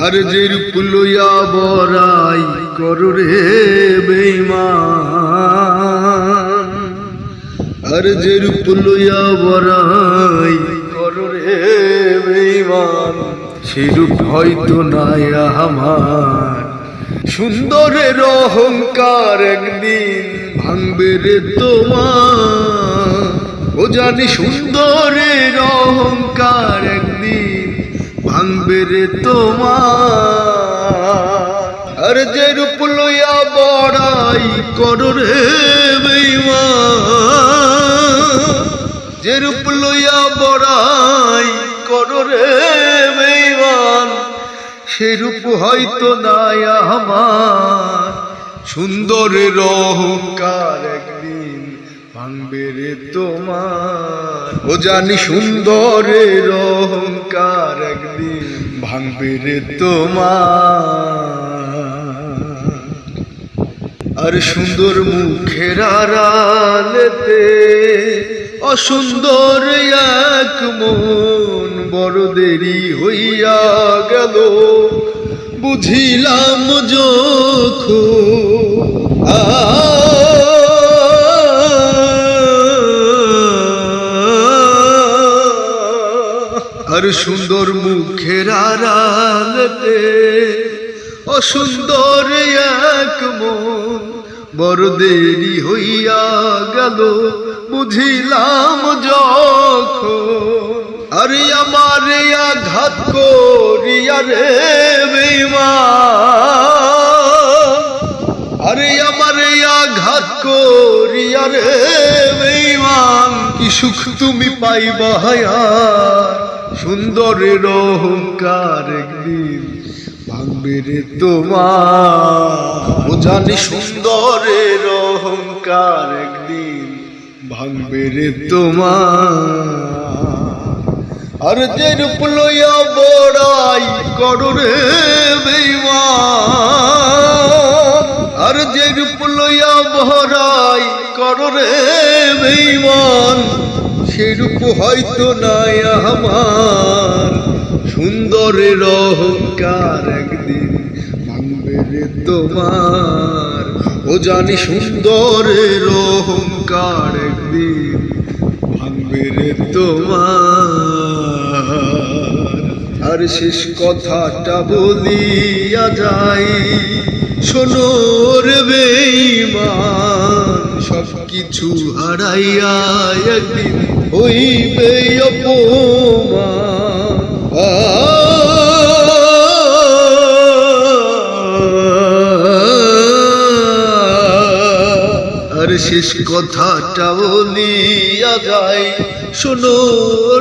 আর যে রূপ লইয়া বড়াই করো রে বেঈমান, আর যে রূপ লইয়া বড়াই করো রে বেঈমান, সে রূপ হয়তো নাই আমার। সুন্দরের অহংকার একদিন ভাঙবে রে তোমার, ও জানি সুন্দরের অহংকার একদিন ভাঙবে রে তোমার। আর যে রূপ লইয়া বড়াই করো রে বেঈমান, যে রূপ লইয়া বড়াই করো রে বেঈমান, সে রূপ হয়তো নাই আমার। সুন্দরের অহংকার একদিন ভাঙবে রে তোমার, ও জানি সুন্দরের অহংকার একদিন ভাঙবে রে তোমার। আর সুন্দর মুখের আড়ালেতে অসুন্দর এক মন, বড় দেরি হইয়া গেল বুঝিলাম যখন। আর সুন্দর মুখের আড়ালেতে অসুন্দর এক মন, বড় দেরি হইয়া গেল বুঝিলাম যখন। আরে আমারে আঘাত করিয়া রে বেঈমান, আরে আমারে আঘাত করিয়া রে বেঈমান, কি সুখ তুমি পাইবা হায়ার। সুন্দরের অহংকার একদিন ভাঙবে রে তোমার, ও জানি সুন্দরের অহংকার একদিন ভাঙবে রে তোমার। আর যে রূপ লইয়া বড়াই করো রে বেঈমান, আর যে রূপ লইয়া বড়াই করো রে বেঈমান, সে রূপ হয়তো নাই আমার। সুন্দরের অহংকার একদিন ভাঙবে রে তোমার, ও জানি সুন্দরের অহংকার একদিন ভাঙবে রে তোমার। আর শেষ কথাটা বলিয়া যাই, শোনো রে বেঈমান, সব কিছু হারাইয়া একদিন হইবে অপমান। আর শেষ কথাটা বলিয়া যাই, শোনো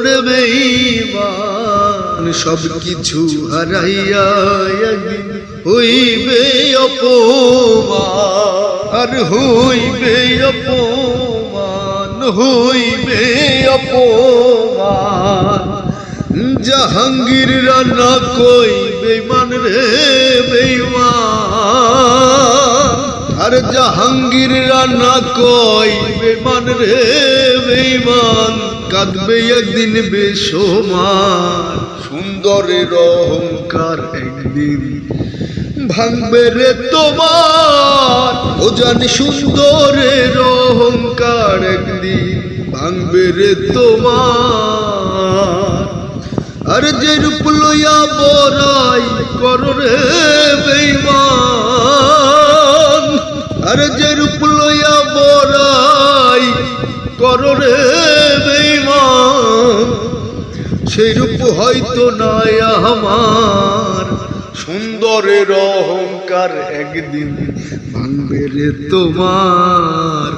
রে বেঈমান, সব কিছু হারাইয়া একদিন হইবে অপমান। আর হইবে অপমান, হইবে অপমান। জাহাঙ্গীর রানা কই বেঈমান রে বেঈমান, আর জাহাঙ্গীর রানা কই বেঈমান রে বেঈমান, কাঁদবে একদিন বেসমান। সুন্দরের অহংকার একদিন ভাঙবে রে তোমার, ও জানি সুন্দরের অহংকার একদিন ভাঙবে রে তোমার। আর যে রূপ লইয়া বড়াই করো রে বেঈমান, আর যে রূপ লইয়া বড়াই করো রে বেঈমান, সেই রূপ হয়তো নাই আমার। সুন্দরের অহংকার একদিন ভাঙবে রে তোমার,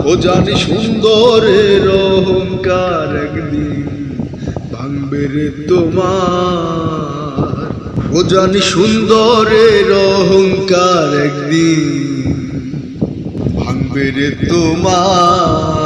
ও জানি সুন্দরের অহংকার একদিন ভাঙবে রে তোমার, ও জানি সুন্দরের অহংকার একদিন ভাঙবে রে তোমার।